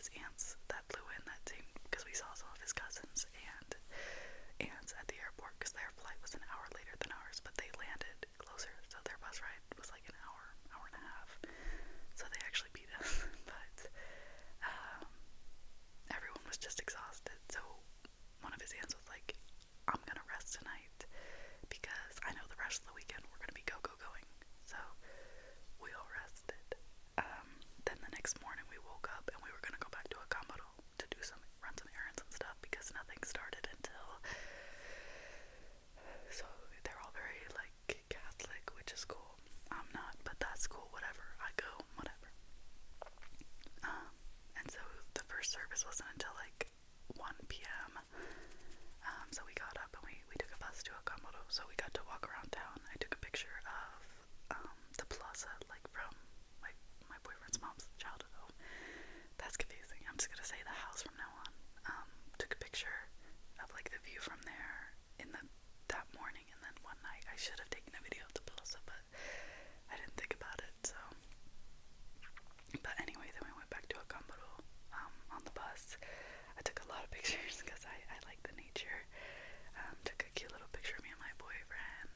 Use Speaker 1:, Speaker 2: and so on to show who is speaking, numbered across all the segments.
Speaker 1: his aunts that flew in that same, because we saw some of his cousins and aunts at the airport, because their flight was an hour later than ours, but they landed closer, so their bus ride was like an hour and a half, so they actually beat us. But everyone was just exhausted, so one of his aunts was like, I'm gonna rest tonight because I know the rest of the weekend we're gonna be going. So we all rested. Then the next morning we woke up and we were gonna go back to Akamaro to run some errands and stuff, because nothing started until, so they're all very like Catholic, which is cool. I'm not, but that's cool, whatever. I go, whatever. And so the first service wasn't until like 1 p.m. So we got up and we took a bus to Akamaro, so we got to walk around town. I took a picture of the plaza, like from my boyfriend's mom's childhood home. That's confusing. I'm just gonna say the house from now on. Took a picture of like the view from there that morning, and then one night I should have taken a video of the plaza, but I didn't think about it. So, but anyway, then we went back to Akamaro on the bus. I took a lot of pictures because I like the nature. Took a cute little picture of me and my boyfriend.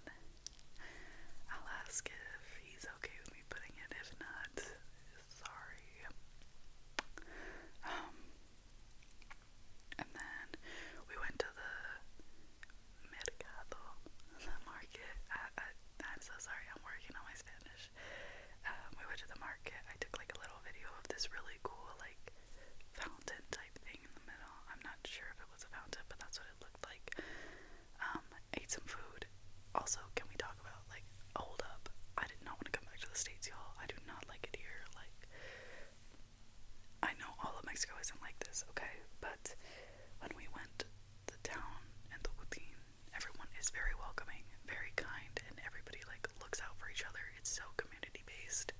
Speaker 1: I'll ask if he's okay with me putting it. If not, sorry. And then we went to the mercado, the market. I'm so sorry, I'm working on my Spanish. We went to the market. I took like a little video of this really cool like fountain type thing in the middle. I'm not sure if it was a fountain, but that's what it looked like. Ate some food. Also, can we talk about, like, hold up, I did not want to come back to the States, y'all. I do not like it here. Like, I know all of Mexico isn't like this, okay, but when we went to the town and the Utin, everyone is very welcoming, very kind, and everybody like looks out for each other. It's so community based.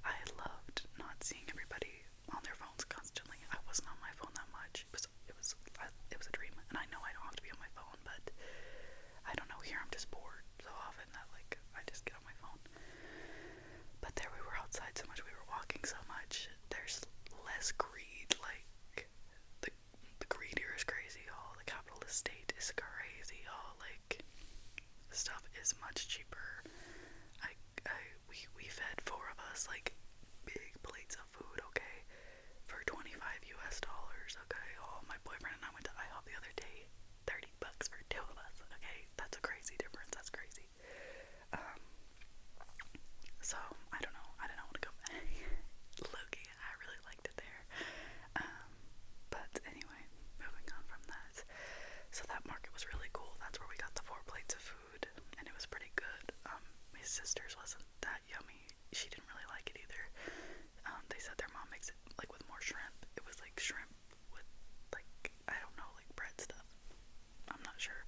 Speaker 1: I loved not seeing everybody on their phones constantly. I wasn't on my phone that much. It was a dream, and I know I don't have to be on my phone, but I don't know, here I'm just bored so often that like I just get on my phone. But there we were outside so much, we were walking so much. There's less greed. Like the greed here is crazy, y'all. The capitalist state is crazy, y'all. Like, stuff is much cheaper. We fed 4 of us like big plates of food, okay, for $25 US, okay. Oh, my boyfriend and I went to IHOP the other day, $30 for 2 of us, okay. That's a crazy difference. That's crazy. So I don't know. I don't want to go back. Loki, I really liked it there. But anyway, moving on from that. So that market was really cool. That's where we got the 4 plates of food, and it was pretty good. His sister's wasn't that yummy. She didn't really like it either. They said their mom makes it like with more shrimp. It was like shrimp with like, I don't know, like bread stuff. I'm not sure,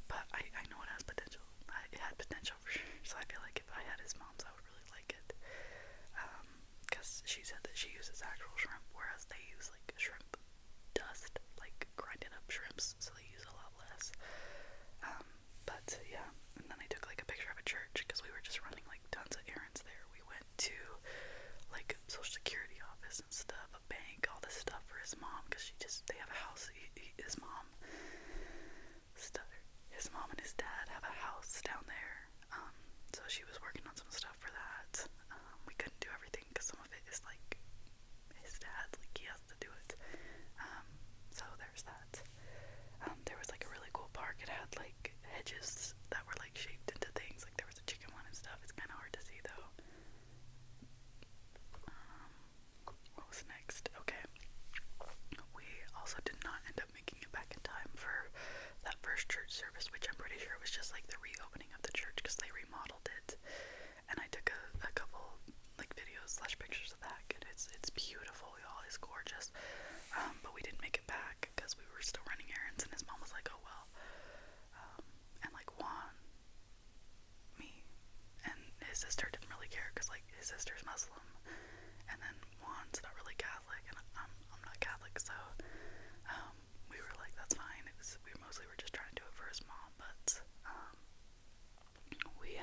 Speaker 1: but I know it has potential. It had potential for sure. So I feel like if I had his mom's, I would really like it. Because she said that she uses actual shrimp, whereas they use like shrimp dust, like grinded up shrimps, so they use a lot less. But yeah, and then I took like a picture of a church because we were just running like tons of errands there. We went to like social security office and stuff, a bank, all this stuff for his mom, because they have a house. His mom and his dad have a house down there. So she was working on some stuff for that. We couldn't do everything because some of it is like his dad's, like he has to do it. So there's that. There was like a really cool park. It had like hedges that were like shaped into things. Like there was a chicken one and stuff. It's kind of hard to see though. What was next? Okay. We also did not end up making it back in time for that first church service, which I'm pretty sure was just like the reopening of the church because they remodeled it. And I took a couple like videos / pictures of that. It's beautiful, y'all. It's gorgeous. But we didn't make it back because we were still running errands, and his mom was like, oh well. And like Juan, me, and his sister didn't really care because like his sister's Muslim, and then Juan's not really Catholic, and I'm not Catholic, so we were like, that's fine. We mostly were just trying to do it for his mom, but we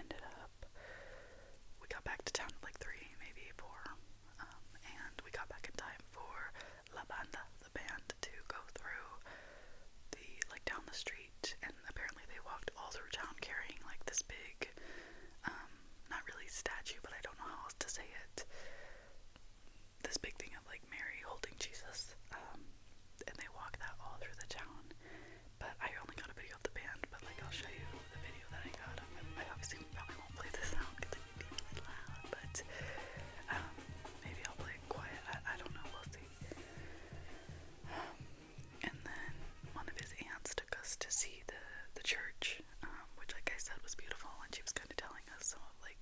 Speaker 1: got back to town at like 3, maybe 4, and we got back in time for bus, and they walk that all through the town. But I only got a video of the band, but like I'll show you the video that I got. I obviously probably won't play the sound because it would be really loud, but maybe I'll play it quiet. I don't know, we'll see. And then one of his aunts took us to see the church, which like I said was beautiful, and she was kind of telling us some of like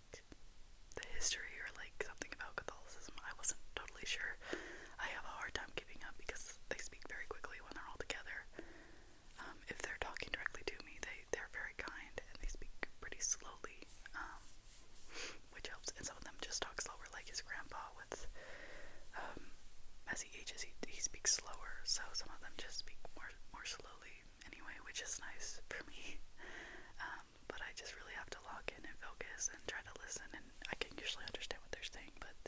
Speaker 1: the history or like something about Catholicism. I wasn't totally sure. I have a hard time keeping up because they speak very quickly when they're all together. If they're talking directly to me, they're very kind and they speak pretty slowly, which helps. And some of them just talk slower, like his grandpa with, as he ages, he speaks slower. So some of them just speak more slowly anyway, which is nice for me. But I just really have to lock in and focus and try to listen, and I can usually understand what they're saying, but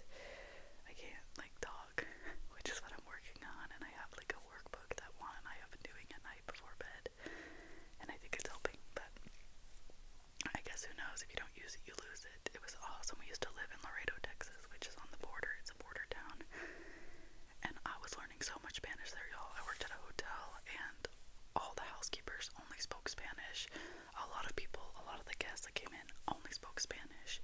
Speaker 1: I can't like talk, which is what I'm working on. And I have like a workbook that I have been doing at night before bed, and I think it's helping. But I guess who knows, if you don't use it, you lose it. It was awesome. We used to live in Laredo, Texas, which is on the border. It's a border town, and I was learning so much Spanish there, y'all. I worked at a hotel, and all the housekeepers only spoke Spanish. A lot of the guests that came in only spoke Spanish,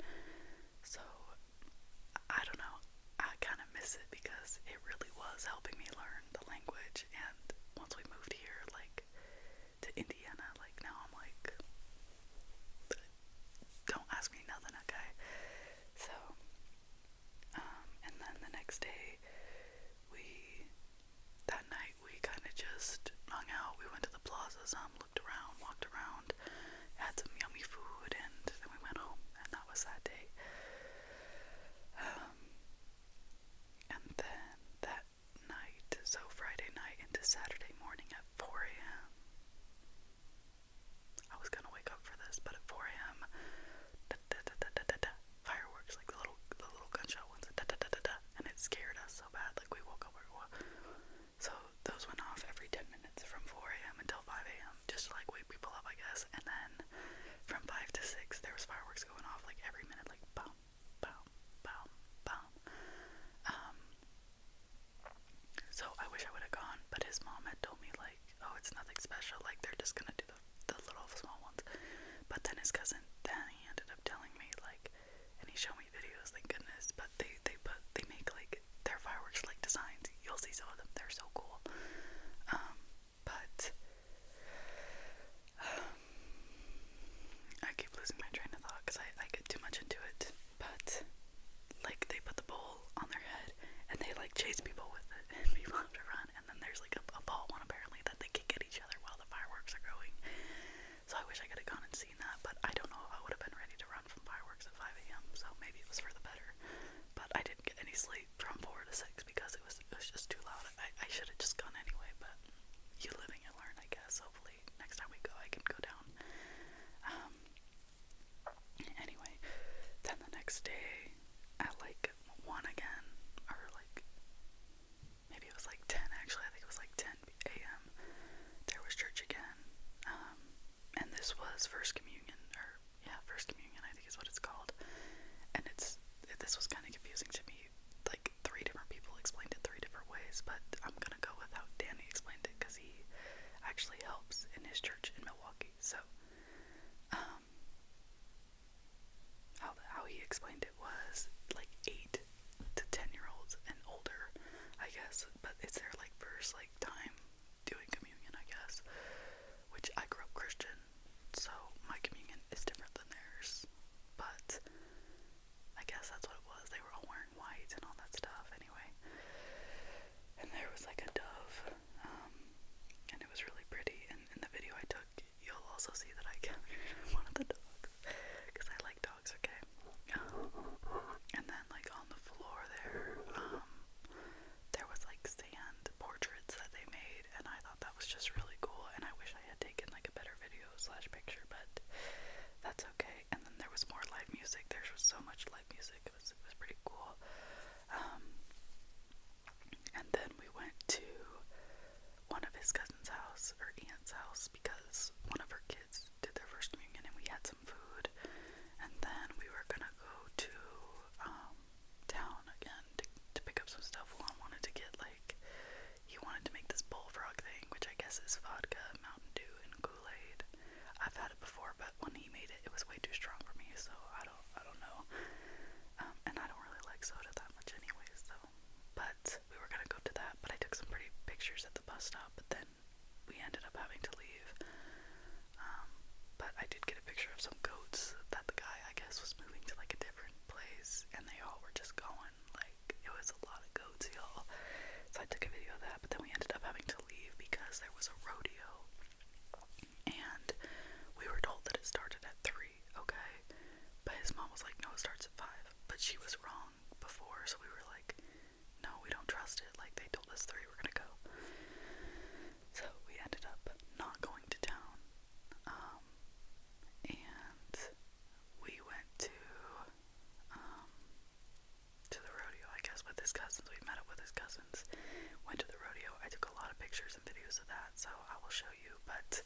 Speaker 1: videos of that, so I will show you. But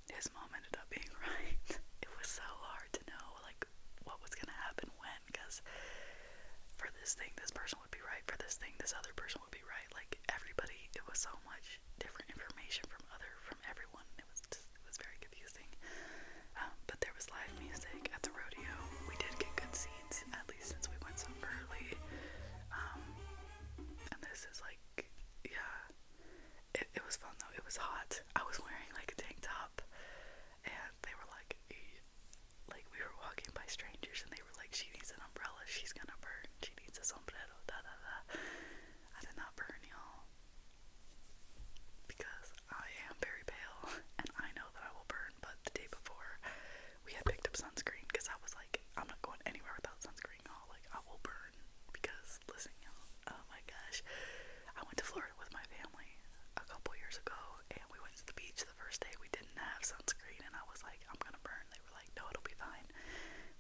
Speaker 1: his mom ended up being right. It was so hard to know like what was gonna happen when, because for this thing this person would be right, for this thing this other person would be right. Like everybody, it was so much different information from everyone. It was very confusing. But there was live music at the rodeo. We did get good seats, at least since we went so early. And this is like, yeah, it was fun though. It was hot. I was wearing like a tank top, and they were like we were walking by strangers, and they were like, she needs an umbrella, she's gonna burn, she needs a sombrero, da da da. I did not burn, y'all, because I am very pale, and I know that I will burn. But the day before, we had picked up sunscreen, because I was like, I'm not going anywhere without sunscreen, y'all. Like, I will burn, because, listen, y'all, oh my gosh, I went to Florida with my family a couple years ago, and we went to the beach the first day. We didn't have sunscreen, and I was like, I'm gonna burn. They were like, no, it'll be fine.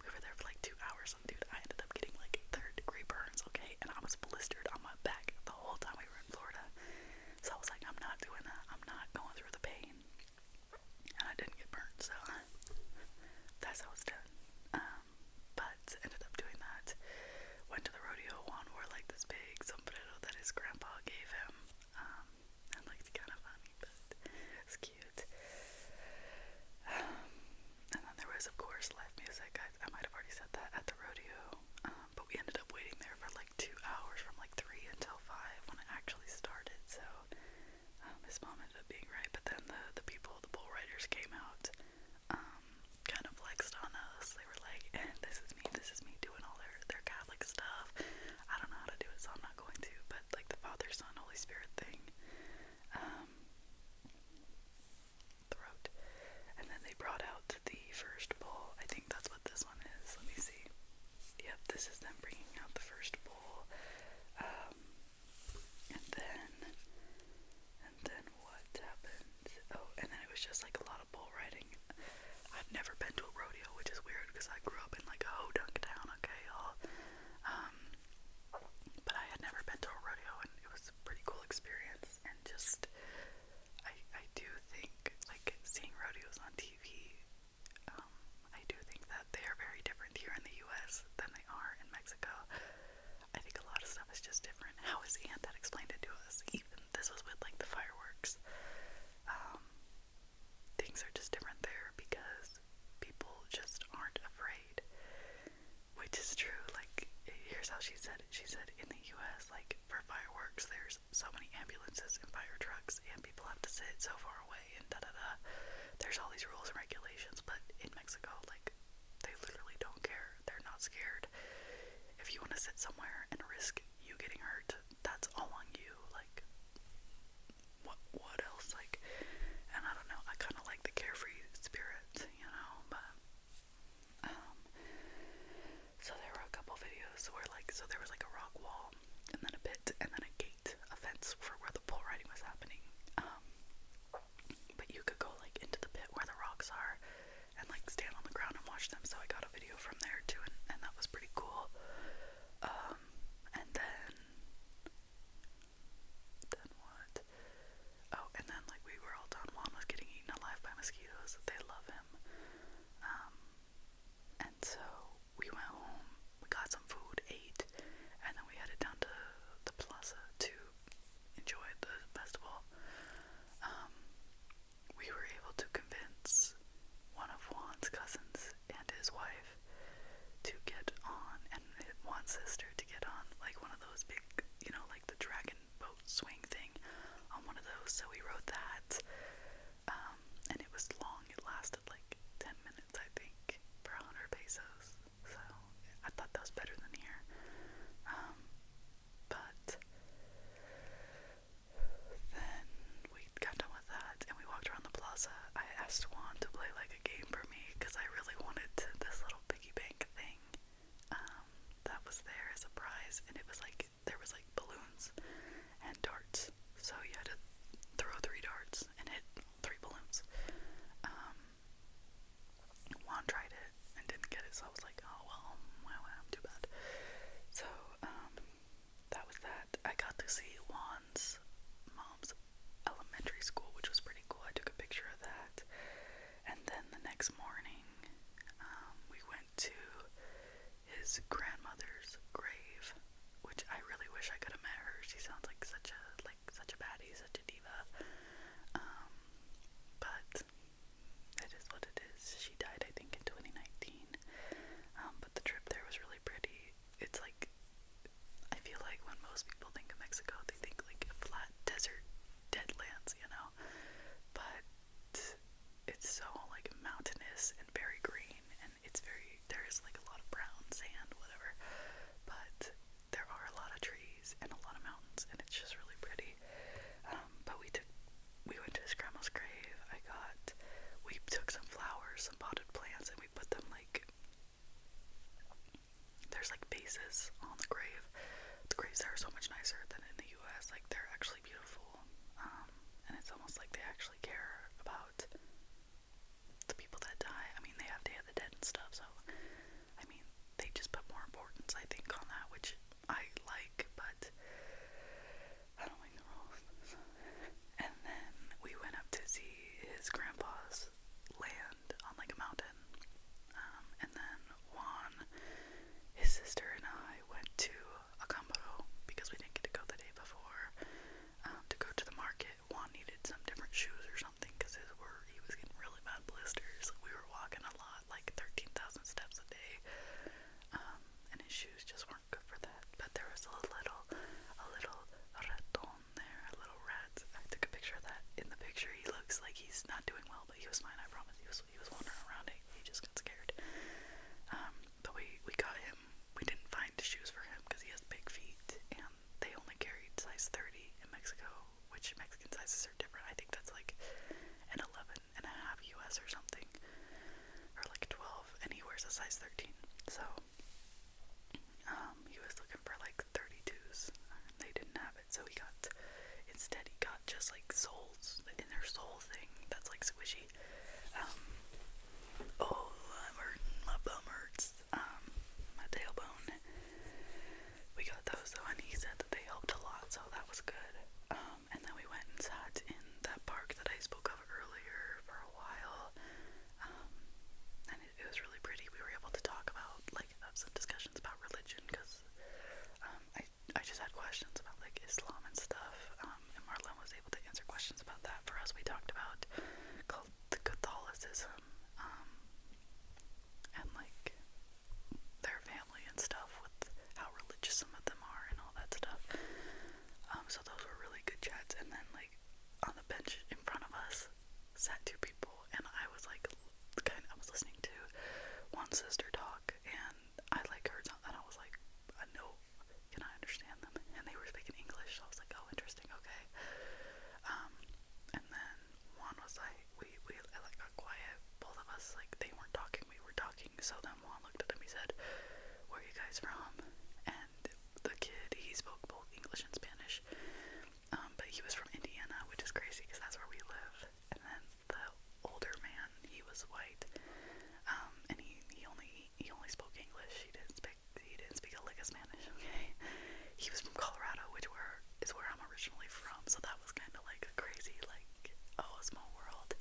Speaker 1: We were there for like 2 hours, and dude, I ended up getting like 3rd-degree burns, okay, and I was blistered on my back the whole time we were in Florida. So I was like, I'm not doing that. I'm not going through the pain. And I didn't get burnt, so that's how it's done. But ended up doing that. Went to the rodeo. Juan wore like this big sombrero that his grandpa gave him. And like it's kind of funny, but it's cute. And then there was, of course, live music. I might have already said that, at the rodeo. But we ended up waiting there for like 2 hours, from like 3 until 5 when it actually started. So his mom ended up being right. But then the people, the bull riders came out, kind of flexed on us. They were like, this is me doing all their Catholic stuff. I don't know how to do it, so I'm not going to. But like the Father, Son, Holy Spirit thing. Throat. And then they brought out the first bull. I think that's what this one is. Let me see. Yep, this is them bringing out the first bull. And then what happened? Oh, and then it was just like a lot of bull riding. I've never been to a rodeo, which is weird because I grew up in like a ho-dunk town, okay, y'all. But I had never been to a rodeo, and it was a pretty cool experience. And just, I do think, like, seeing rodeos on TV, I do think that they are very different here in the US than they are in Mexico. I think a lot of stuff is just different. How his aunt had explained it to us, even this was with like the fireworks. Things are just different there because people just aren't afraid, which is true. Like, here's how she said it. She said in the US, like, for fireworks, there's so many ambulances and fire trucks, and people have to sit so far away, and da-da-da. There's all these rules and regulations, but in Mexico, like, they literally don't care. They're not scared. If you want to sit somewhere and risk you getting hurt, that's all on you. Like, what else? Like, and I don't know, I kind of like the carefree spirit, you know, but, so there were a couple videos where, like, so there was, like, a rock wall, and then a pit, and then a gate, a fence for where the bull riding was happening, but you could go, like, into the pit where the rocks are, and, like, stand on the ground and watch them, so I got a video from there, too, and that was pretty cool. And then what? Oh, and then, like, we were all done. Juan was getting eaten alive by mosquitoes. They love him. And so we went home, we got some food, ate, and then we headed down to the plaza to enjoy the festival. We were able to convince one of Juan's cousins and his wife to get on, and Juan's sister to get on, like, one of those big, you know, like the dragon boat swing thing, on one of those. So we rode that, and it was long. It lasted like 10 minutes, I think, for 100 pesos. So I thought that was better than here. But then we got done with that, and we walked around the plaza. I asked Juan to play like a game for me, because I really wanted this little piggy bank thing that was there as a prize, and it was like, there was like balloons and darts, so you had to throw 3 darts and hit 3 balloons. Juan tried it and didn't get it, so I was like, oh well, too bad. So that was that. I got to see Juan's mom's on the grave. The graves there are so much nicer than in the US. Like, they're actually beautiful. And it's almost like they actually care about the people that die. I mean, they have Day of the Dead and stuff, so I mean, they just put more importance, I think, on that, which I like, but I don't like the rules. And then we went up to see his grandpa's land on like a mountain. And then Juan, his sister, and I went to Acambaro because we didn't get to go the day before, to go to the market. Juan needed some different shoes or something because he was getting really bad blisters. We were walking a lot, like 13,000 steps a day, and his shoes just weren't good for that. But there was a little raton there, a little rat. I took a picture of that. In the picture, he looks like he's not doing well, but he was fine. I promise. He was wandering around. He just got scared. But we got him. We didn't find shoes for him because he has big feet, and they only carried size 30 in Mexico, which Mexican sizes are different. I think that's like an 11.5 US or something, or like 12, and he wears a size 13. So he was looking for like 32s. They didn't have it, so instead he got just like soles, the inner sole thing that's like squishy. Oh, I'm hurting, my bum hurts, my tailbone. We got those though, and he said that they helped a lot, so that was good. And then we went and sat in that park that I spoke of earlier for a while, and it was really pretty. We were able to talk about, like, have some discussions about religion, because I just had questions about, like, Islam and stuff, and Marlon was able to answer questions about that for us. We talked about Catholicism, and, like, their family and stuff, with how religious some of them are and all that stuff. So those were really good chats. And then, like, on the bench in front of us sat two people, and I was like, I was listening to one sister talk, and I like heard something, and I was like, no, can I understand them? And they were speaking English, so I was like, oh, interesting, okay. And then Juan was like, we like got quiet, both of us, like, they weren't talking, we were talking. So then Juan looked at him, he said, where are you guys from? And the kid, he spoke both English and Spanish, but he was from Indiana, which is crazy because that's where we live. And then the older man, he was white, and he only spoke English. He didn't speak a lick of Spanish. Okay, he was from Colorado, which is where I'm originally from. So that was kind of like crazy, like, oh, a small world.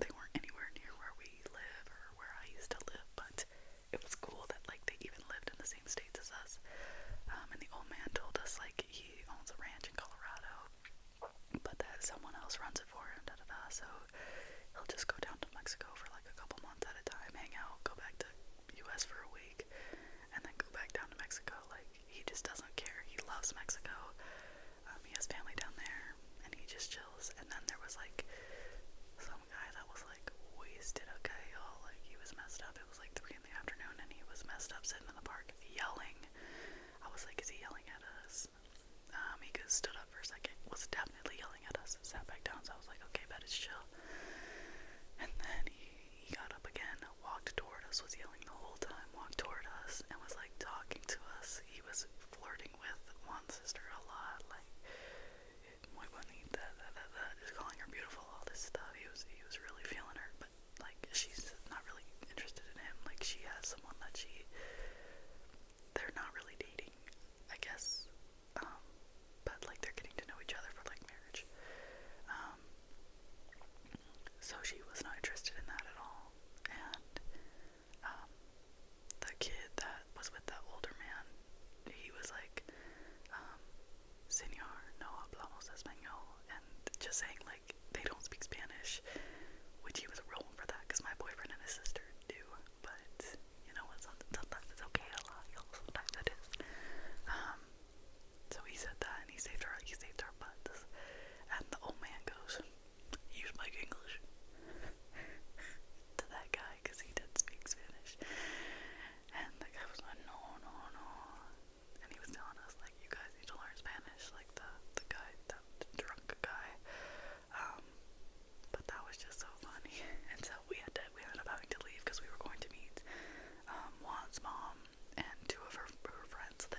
Speaker 1: They weren't anywhere near where we live or where I used to live, but it was cool that, like, they even lived in the same states as us. And the old man told us, like, he owns a ranch in Colorado, but that someone else runs it for him, so he'll just go down to Mexico for like a couple months at a time, hang out, go back to US for a week, and then go back down to Mexico. Like, he just doesn't care. He loves Mexico. He has family down there, and he just chills. And then there was like some guy that was like wasted, okay, y'all, like, he was messed up. It was like 3 in the afternoon, and he was messed up sitting in the park yelling. I was like, is he yelling at us? He stood up for a second, was definitely yelling at us, and sat back down, so I was like, okay, bet it's chill. And then he got up again, walked toward us, was yelling the whole time, walked toward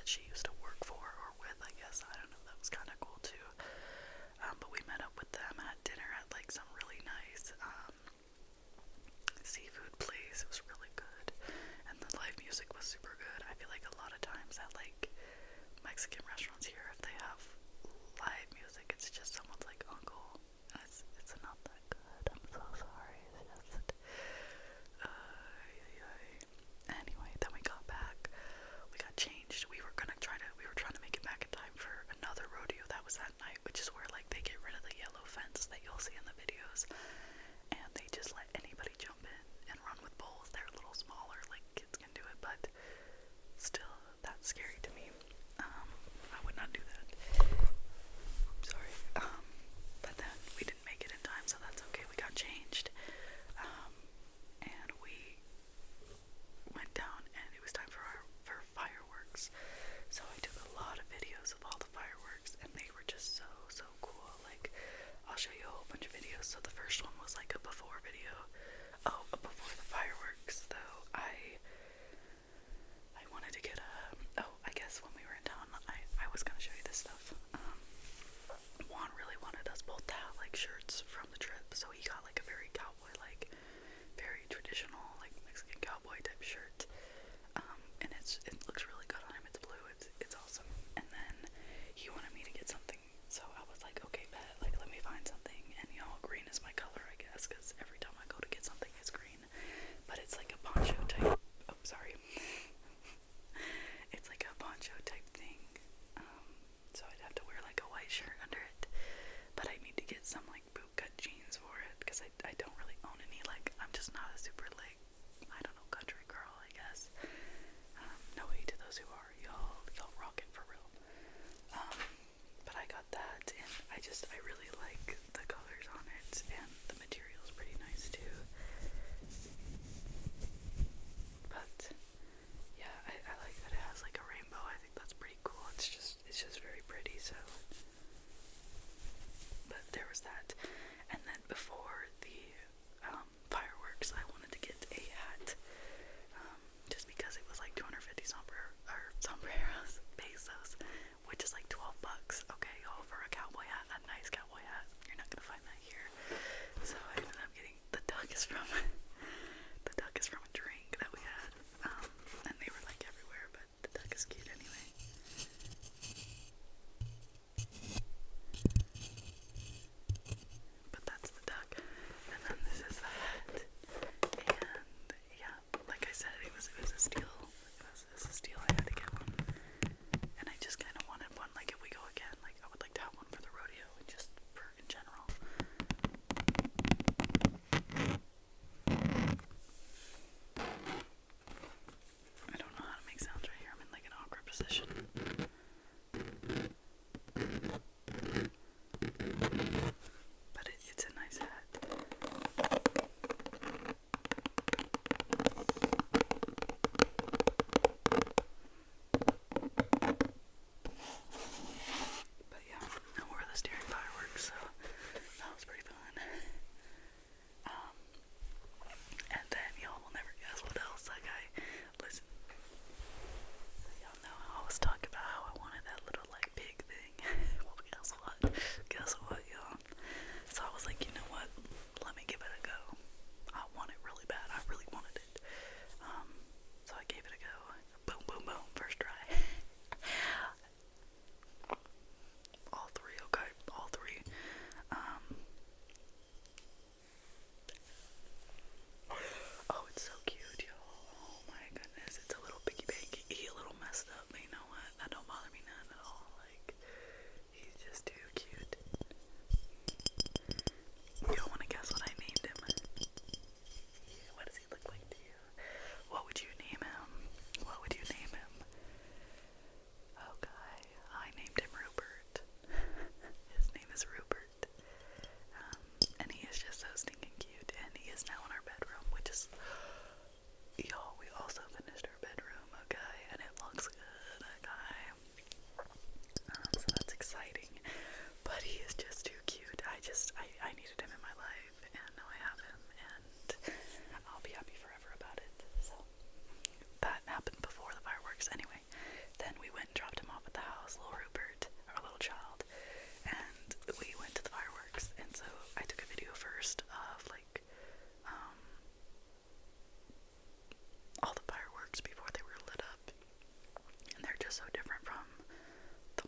Speaker 1: that she used to work for or with, I guess. I don't know, that was kind of cool too. But we met up with them at dinner at like some really nice seafood place. It was really good, and the live music was super good. I feel like a lot of times at like Mexican restaurants here, if they have live music, it's just someone's like uncle, and it's not that good. I'm so sorry. It's just anyway, then we got back, we got changed. We were trying to make it back in time for another rodeo that was that night, which is where like they get rid of the yellow fence that you'll see in the videos, and they just let anybody jump in and run with bulls. They're a little smaller, like kids can do it, but still, that's scary to me. I would not do that. Sorry. But then we didn't make it in time, so that's okay. We got changed. And we went down, and it was time for fireworks. So I took a lot of videos of all the fireworks, and they were just so cool. Like, I'll show you a whole bunch of videos. So the first one was like a before video. Oh, before the fireworks, though, I wanted to get I guess when we were in town, I was gonna show you this stuff. Juan really wanted us both to have like shirts from the trip, so he got like a very cowboy, like very traditional, like Mexican cowboy type shirt. And it looks really good on him. It's blue. It's awesome. And then he wanted me to get something, so I was like, okay, bet. Like, let me find something. And you know, green is my color, I guess, because every time I go to get something, it's green. But it's like a poncho type. Oh, sorry. It's like a poncho type thing. So I'd have to wear like a white shirt under it. But I need to get some like bootcut jeans for it, because I don't really own any. Like, I'm just not a super like, I don't know, country girl, I guess. No hate to those who are. Y'all rock it for real. But I got that, and I really like the colors on it, and the material's pretty nice too. But yeah, I like that it has like a rainbow. I think that's pretty cool. It's just very pretty. So, but there was that, and then before the fireworks, I wanted to get a hat, just because it was like 250 sombreros pesos, which is like $12. Okay, y'all, for a cowboy hat, a nice cowboy hat. You're not gonna find that here. So I ended up getting the duck is from a drink that we had, and they were like everywhere, but the duck is cute anyway.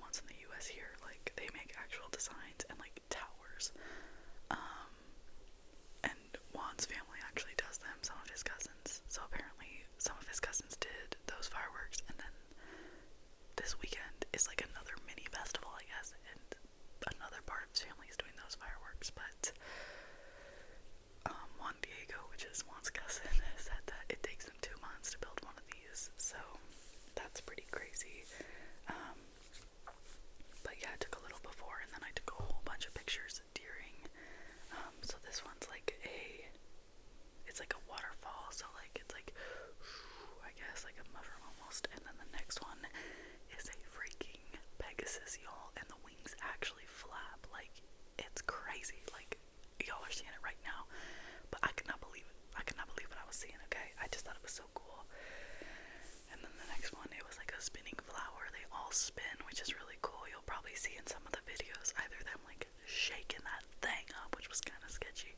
Speaker 1: ones in the US here. Like, they make actual designs and like towers. And Juan's family actually does them, some of his cousins. So apparently some of his cousins did those fireworks, and then this weekend is like another mini festival, I guess, and another part of his family is doing those fireworks. But Juan Diego, which is Juan's cousin, said that it takes them 2 months to build one of these, so that's pretty crazy. But yeah, I took a little before, and then I took a whole bunch of pictures during. So this one's like it's like a waterfall, so like it's like, I guess like a mushroom almost, and then the next one is a freaking Pegasus, y'all, and the wings actually flap. Like, it's crazy. Like, y'all are seeing it right now, but I could not believe it. I could not believe what I was seeing, okay? I just thought it was so cool. And then the next one, it was like a spinning flower. They all spin, which is really cool. You'll probably see in some of the videos either them like shaking that thing up, which was kind of sketchy,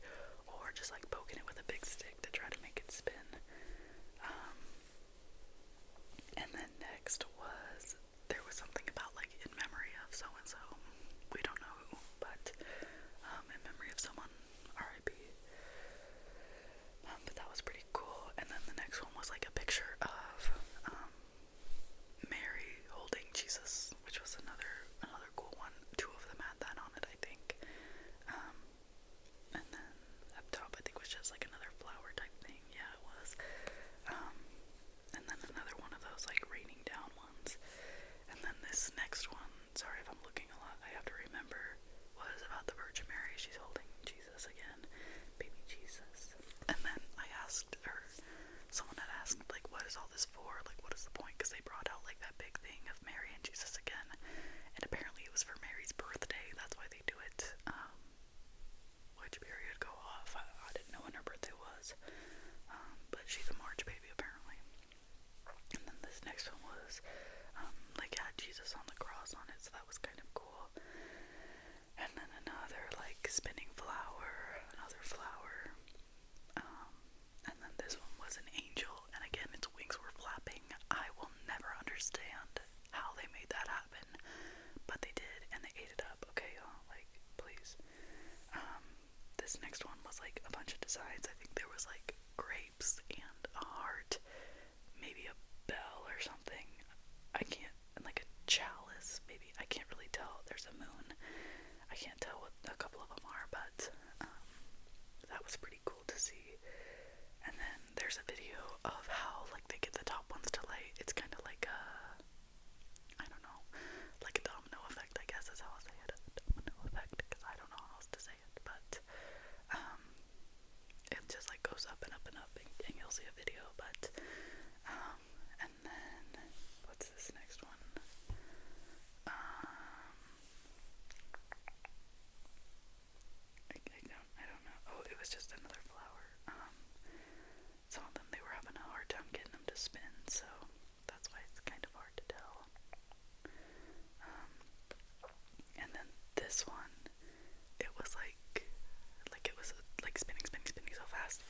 Speaker 1: or just like poking it with a big stick to try to make it spin. And then next was, there was something about like in memory of so and so. We don't know who, but in memory of someone, R.I.P. But that was pretty cool. And then the next one was like a picture of Mary holding Jesus, which was another cool one. 2 of them had that on it, I think. And then up top, I think was just like another flower type thing. Yeah, it was. And then another one of those like raining down ones. And then this next one, sorry if I'm looking a lot, I have to remember, was about the Virgin Mary. She's holding Jesus again, baby Jesus. And then I asked her, someone had asked, like, what is all this for? Like, what is the point? Because they brought out like that big thing of Mary and Jesus again, and apparently it was for Mary's birthday. That's why they do it. Which period go off? I didn't know when her birthday was. But she's a March baby apparently. And then this next one was like had Jesus on the cross on it, so that was kind of cool. And then another like spinning flower, another flower. And then this one was an angel, and again its wings were flapping. I will never understand how they made that happen, but they did, and they ate it up. Okay, y'all, like, please. This next one was like a bunch of designs. I think there was like grapes and a heart, maybe a bell or something. I can't, and like a chalice, maybe. I can't really tell. There's a moon. I can't tell what a couple of them are, but that was pretty cool to see. And then there's a video of how like they get the top ones to lay. It's kind of like a, I don't know, like a domino effect, I guess is how I'll say it. A domino effect, because I don't know how else to say it, but it just like goes up and up and up, and you'll see a video. But and then what's this next one? I don't know. Oh, it was just another flower. Some of them, they were having a hard time getting them to spin, so that's why it's kind of hard to tell. And then this one, it was like it was like spinning so fast,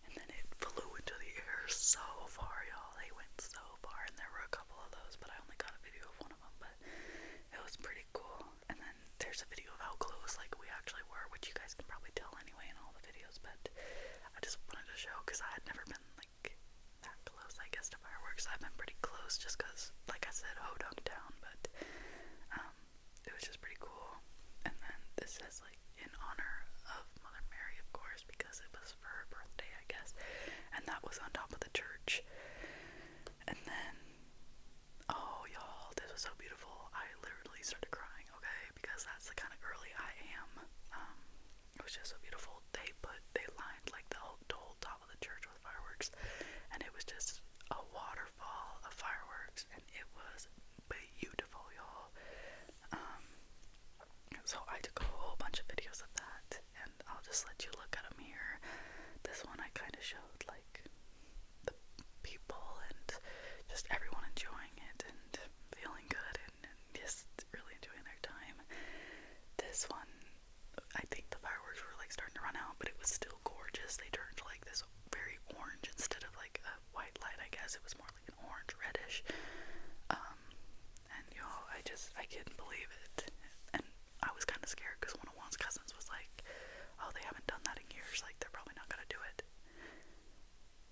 Speaker 1: and then it flew into the air so far, y'all. They went so far, and there were a couple of those, but I only got a video of one of them, but it was pretty cool. And then there's a video of how close like we actually were, which you guys can probably tell anyway in all the videos, but I just wanted to show because I had never been like that close, I guess, to fireworks. I've been pretty close just because, like I said, Hodunk down, but it was just pretty cool. And then this says like in honor of Mother Mary, of course, because it was for her birthday, I guess, and that was on top of the church. And then, oh y'all, this was so beautiful. I literally started crying, okay, because that's the kind of girly I am. It was just so beautiful. They lined like the whole top of the church with fireworks, and it was just a waterfall of fireworks, and it was I couldn't believe it. And I was kind of scared because one of Juan's cousins was like, oh, they haven't done that in years, like, they're probably not gonna do it.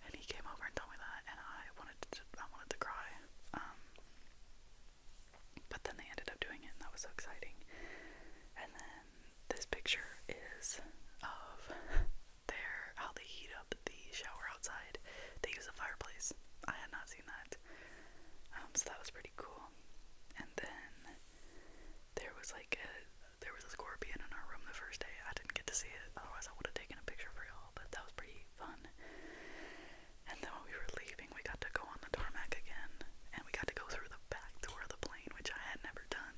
Speaker 1: And he came over and told me that, and I wanted to cry. But then they ended up doing it, and that was so exciting. And then this picture is of how they heat up the shower outside. They use a fireplace. I had not seen that. So that was pretty cool. And then there was a scorpion in our room the first day. I didn't get to see it, otherwise I would have taken a picture for y'all, but that was pretty fun. And then when we were leaving, we got to go on the tarmac again, and we got to go through the back door of the plane, which I had never done.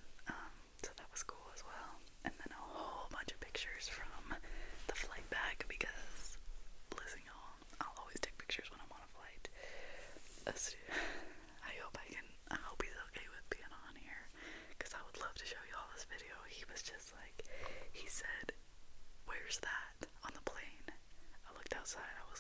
Speaker 1: So that was cool as well. And then a whole bunch of pictures from the flight back, because listen, y'all, I'll always take pictures when I'm on a flight. I hope he's okay with being on here, because I would love to show you all this video. He was just like, he said, where's that on the plane? I looked outside, I was